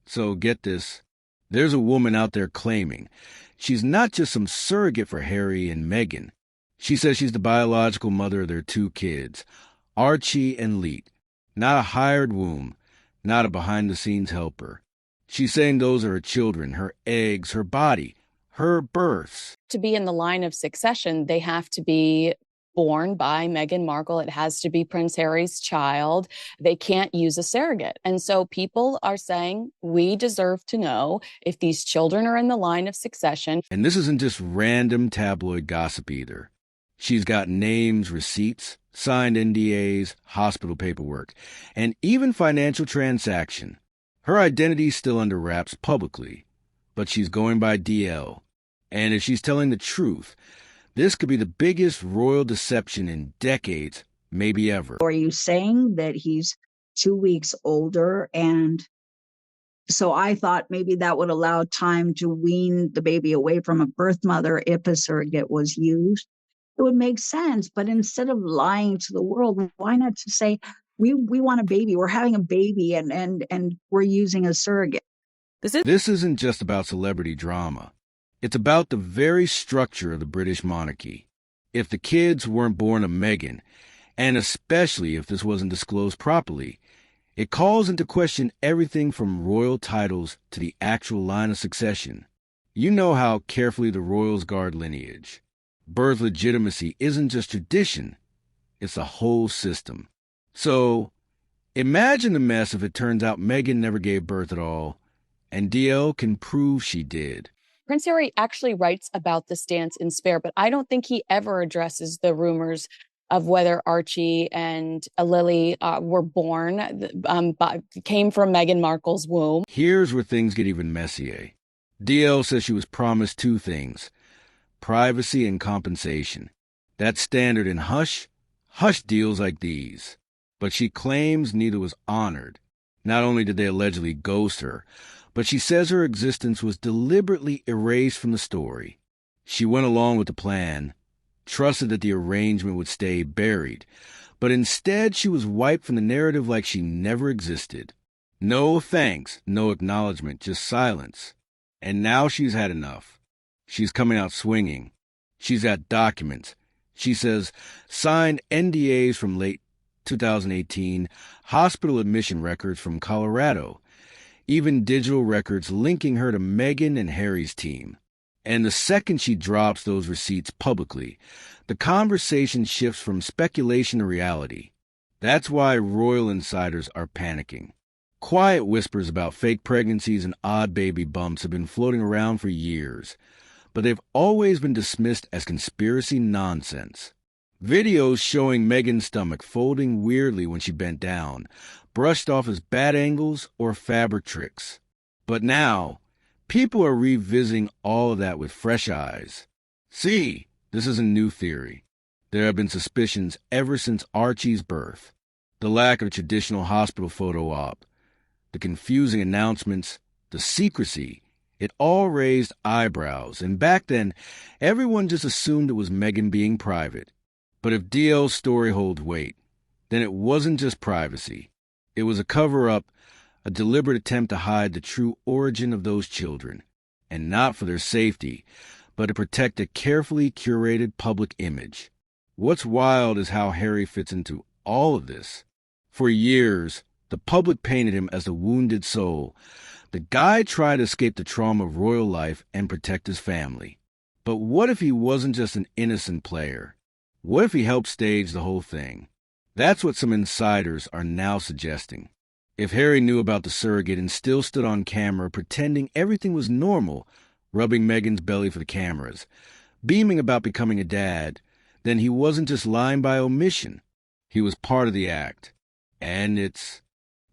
So get this. There's a woman out there claiming she's not just some surrogate for Harry and Meghan. She says she's the biological mother of their 2 kids, Archie and Leet. Not a hired womb, not a behind-the-scenes helper. She's saying those are her children, her eggs, her body, her births. To be in the line of succession, they have to be born by Meghan Markle. It has to be Prince Harry's child. They can't use a surrogate. And so people are saying, we deserve to know if these children are in the line of succession. And this isn't just random tabloid gossip either. She's got names, receipts, signed NDAs, hospital paperwork, and even financial transaction. Her identity's still under wraps publicly, but she's going by DL. And if she's telling the truth, this could be the biggest royal deception in decades, maybe ever. Are you saying that he's 2 weeks older? And so I thought maybe that would allow time to wean the baby away from a birth mother if a surrogate was used. It would make sense. But instead of lying to the world, why not just say, we want a baby, we're having a baby, and we're using a surrogate? This isn't just about celebrity drama. It's about the very structure of the British monarchy. If the kids weren't born of Meghan, and especially if this wasn't disclosed properly, it calls into question everything from royal titles to the actual line of succession. You know how carefully the royals guard lineage. Birth legitimacy isn't just tradition, it's a whole system. So, imagine the mess if it turns out Meghan never gave birth at all, and DL can prove she did. Prince Harry actually writes about the stance in Spare, but I don't think he ever addresses the rumors of whether Archie and Lily were born, came from Meghan Markle's womb. Here's where things get even messier. DL says she was promised 2 things, privacy and compensation. That's standard in hush deals like these. But she claims neither was honored. Not only did they allegedly ghost her, but she says her existence was deliberately erased from the story. She went along with the plan, trusted that the arrangement would stay buried, but instead she was wiped from the narrative like she never existed. No thanks, no acknowledgement, just silence. And now she's had enough. She's coming out swinging. She's got documents. She says signed NDAs from late 2018, hospital admission records from Colorado, even digital records linking her to Meghan and Harry's team. And the second she drops those receipts publicly, the conversation shifts from speculation to reality. That's why royal insiders are panicking. Quiet whispers about fake pregnancies and odd baby bumps have been floating around for years, but they've always been dismissed as conspiracy nonsense. Videos showing Meghan's stomach folding weirdly when she bent down, brushed off as bad angles or fabric tricks. But now, people are revisiting all of that with fresh eyes. See, this is a new theory. There have been suspicions ever since Archie's birth. The lack of traditional hospital photo op, the confusing announcements, the secrecy, it all raised eyebrows, and back then, everyone just assumed it was Meghan being private. But if DL's story holds weight, then it wasn't just privacy. It was a cover-up, a deliberate attempt to hide the true origin of those children, and not for their safety, but to protect a carefully curated public image. What's wild is how Harry fits into all of this. For years, the public painted him as a wounded soul. The guy tried to escape the trauma of royal life and protect his family. But what if he wasn't just an innocent player? What if he helped stage the whole thing? That's what some insiders are now suggesting. If Harry knew about the surrogate and still stood on camera pretending everything was normal, rubbing Meghan's belly for the cameras, beaming about becoming a dad, then he wasn't just lying by omission. He was part of the act. And it's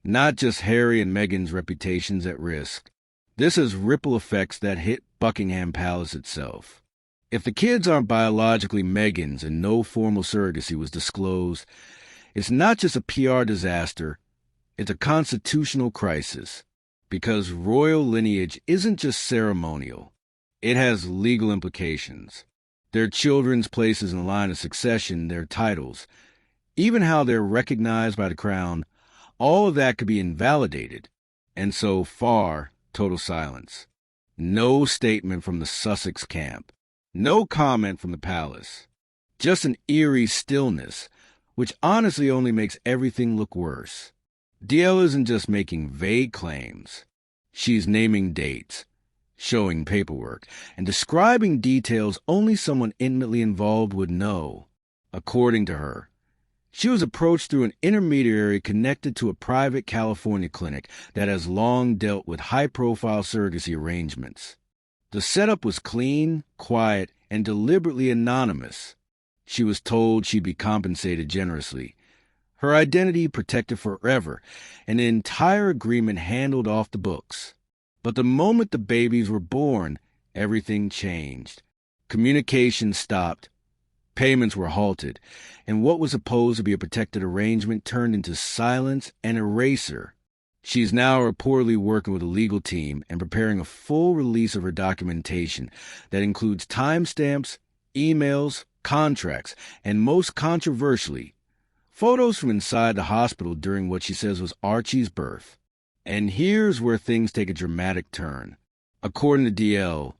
not just Harry and Meghan's reputations at risk. This has ripple effects that hit Buckingham Palace itself. If the kids aren't biologically Meghan's and no formal surrogacy was disclosed, it's not just a PR disaster, it's a constitutional crisis. Because royal lineage isn't just ceremonial, it has legal implications. Their children's places in the line of succession, their titles, even how they're recognized by the crown, all of that could be invalidated. And so far, total silence. No statement from the Sussex camp. No comment from the palace. Just an eerie stillness, which honestly only makes everything look worse. DL isn't just making vague claims. She's naming dates, showing paperwork, and describing details only someone intimately involved would know. According to her, she was approached through an intermediary connected to a private California clinic that has long dealt with high-profile surrogacy arrangements. The setup was clean, quiet, and deliberately anonymous. She was told she'd be compensated generously, her identity protected forever, and the entire agreement handled off the books. But the moment the babies were born, everything changed. Communication stopped, payments were halted, and what was supposed to be a protected arrangement turned into silence and eraser. She's now reportedly working with a legal team and preparing a full release of her documentation that includes timestamps, emails, contracts, and most controversially, photos from inside the hospital during what she says was Archie's birth. And here's where things take a dramatic turn. According to DL,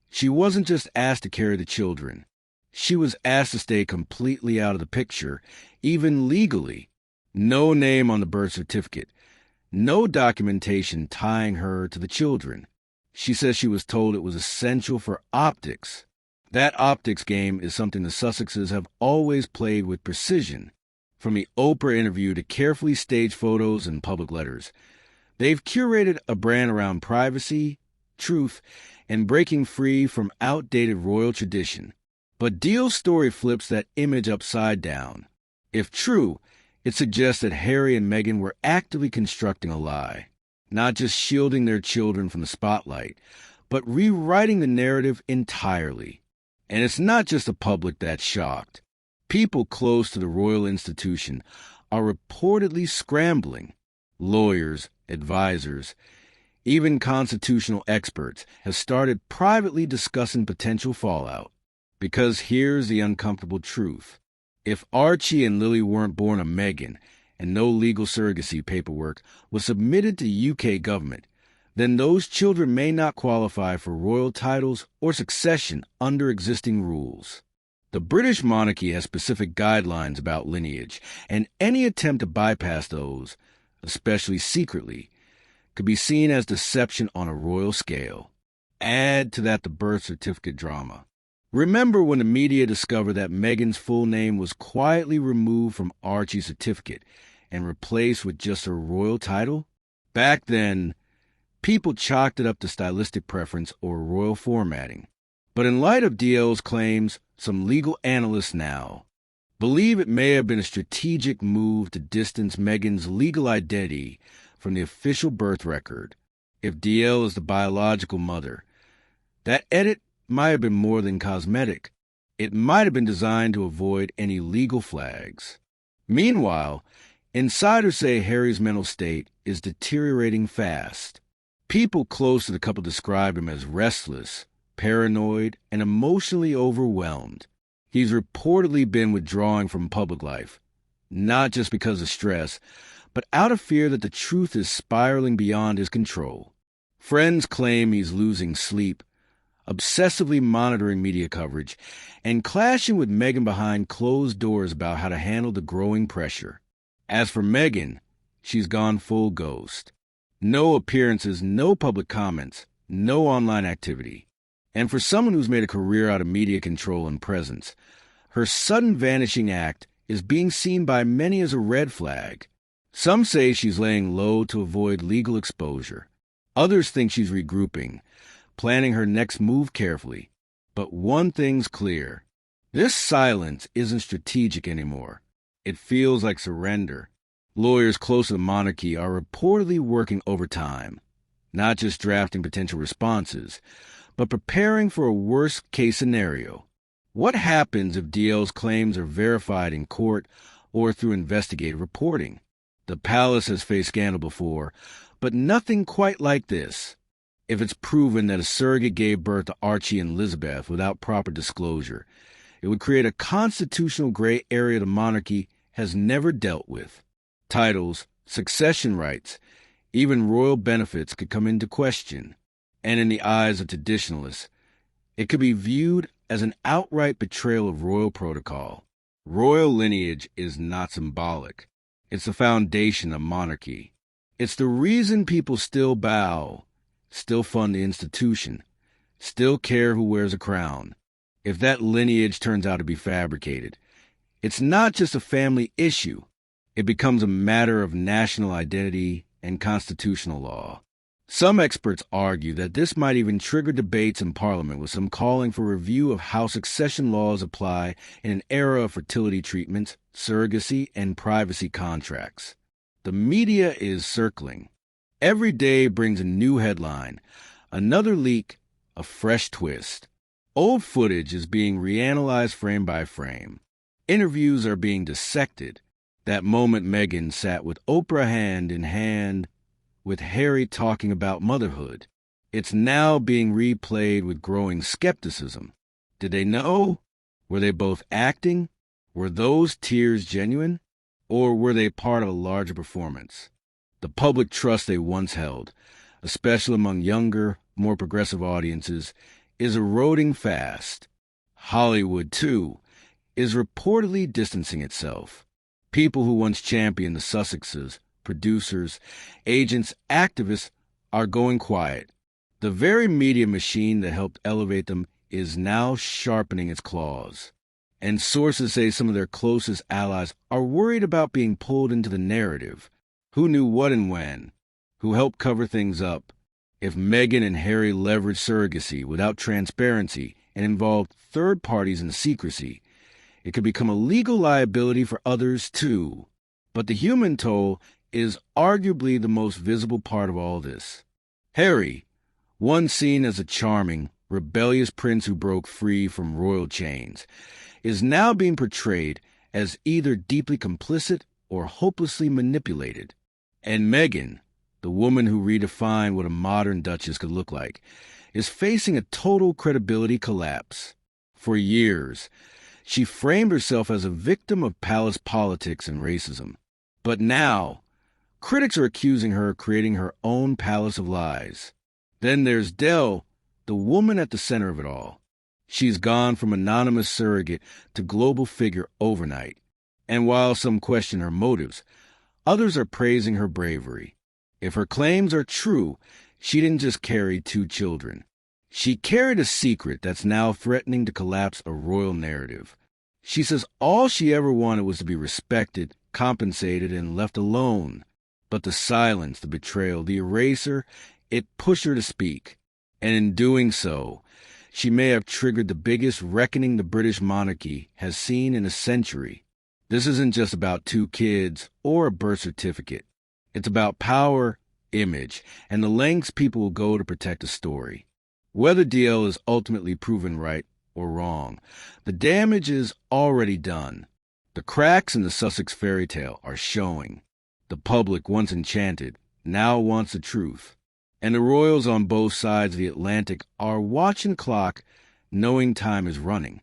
she wasn't just asked to carry the children. She was asked to stay completely out of the picture, even legally. No name on the birth certificate. No documentation tying her to the children. She says she was told it was essential for optics. That optics game is something the Sussexes have always played with precision. From the Oprah interview to carefully staged photos and public letters, they've curated a brand around privacy, truth, and breaking free from outdated royal tradition. But Deal's story flips that image upside down. If true, it suggests that Harry and Meghan were actively constructing a lie, not just shielding their children from the spotlight, but rewriting the narrative entirely. And it's not just the public that's shocked. People close to the royal institution are reportedly scrambling. Lawyers, advisors, even constitutional experts have started privately discussing potential fallout. Because here's the uncomfortable truth. If Archie and Lily weren't born of Meghan and no legal surrogacy paperwork was submitted to the UK government, then those children may not qualify for royal titles or succession under existing rules. The British monarchy has specific guidelines about lineage, and any attempt to bypass those, especially secretly, could be seen as deception on a royal scale. Add to that the birth certificate drama. Remember when the media discovered that Meghan's full name was quietly removed from Archie's certificate and replaced with just her royal title? Back then, people chalked it up to stylistic preference or royal formatting. But in light of DL's claims, some legal analysts now believe it may have been a strategic move to distance Meghan's legal identity from the official birth record. If DL is the biological mother, that edit might have been more than cosmetic. It might have been designed to avoid any legal flags. Meanwhile, insiders say Harry's mental state is deteriorating fast. People close to the couple describe him as restless, paranoid, and emotionally overwhelmed. He's reportedly been withdrawing from public life, not just because of stress, but out of fear that the truth is spiraling beyond his control. Friends claim he's losing sleep, obsessively monitoring media coverage, and clashing with Meghan behind closed doors about how to handle the growing pressure. As for Meghan, she's gone full ghost. No appearances, no public comments, no online activity. And for someone who's made a career out of media control and presence, her sudden vanishing act is being seen by many as a red flag. Some say she's laying low to avoid legal exposure. Others think she's regrouping, planning her next move carefully. But one thing's clear. This silence isn't strategic anymore. It feels like surrender. Lawyers close to the monarchy are reportedly working overtime, not just drafting potential responses, but preparing for a worst-case scenario. What happens if DL's claims are verified in court or through investigative reporting? The palace has faced scandal before, but nothing quite like this. If it's proven that a surrogate gave birth to Archie and Elizabeth without proper disclosure, it would create a constitutional gray area the monarchy has never dealt with. Titles, succession rights, Even royal benefits could come into question, and in the eyes of traditionalists, it could be viewed as an outright betrayal of royal protocol. Royal lineage is not symbolic. It's the foundation of monarchy. It's the reason people still bow, still fund the institution, still care who wears a crown. If that lineage turns out to be fabricated, it's not just a family issue. It becomes a matter of national identity and constitutional law. Some experts argue that this might even trigger debates in Parliament, with some calling for review of how succession laws apply in an era of fertility treatments, surrogacy, and privacy contracts. The media is circling. Every day brings a new headline, another leak, a fresh twist. Old footage is being reanalyzed frame by frame. Interviews are being dissected. That moment Meghan sat with Oprah hand in hand with Harry talking about motherhood. It's now being replayed with growing skepticism. Did they know? Were they both acting? Were those tears genuine? Or were they part of a larger performance? The public trust they once held, especially among younger, more progressive audiences, is eroding fast. Hollywood, too, is reportedly distancing itself. People who once championed the Sussexes, producers, agents, activists, are going quiet. The very media machine that helped elevate them is now sharpening its claws. And sources say some of their closest allies are worried about being pulled into the narrative. Who knew what and when? Who helped cover things up? If Meghan and Harry leveraged surrogacy without transparency and involved third parties in secrecy, it could become a legal liability for others too. But the human toll is arguably the most visible part of all this. Harry, once seen as a charming, rebellious prince who broke free from royal chains, is now being portrayed as either deeply complicit or hopelessly manipulated. And Meghan, the woman who redefined what a modern duchess could look like, is facing a total credibility collapse. For years, she framed herself as a victim of palace politics and racism. But now, critics are accusing her of creating her own palace of lies. Then there's Dell, the woman at the center of it all. She's gone from anonymous surrogate to global figure overnight. And while some question her motives, others are praising her bravery. If her claims are true, she didn't just carry 2 children. She carried a secret that's now threatening to collapse a royal narrative. She says all she ever wanted was to be respected, compensated, and left alone. But the silence, the betrayal, the eraser, it pushed her to speak. And in doing so, she may have triggered the biggest reckoning the British monarchy has seen in a century. This isn't just about 2 kids or a birth certificate. It's about power, image, and the lengths people will go to protect a story. Whether DL is ultimately proven right or wrong, the damage is already done. The cracks in the Sussex fairy tale are showing. The public, once enchanted, now wants the truth. And the royals on both sides of the Atlantic are watching the clock, knowing time is running.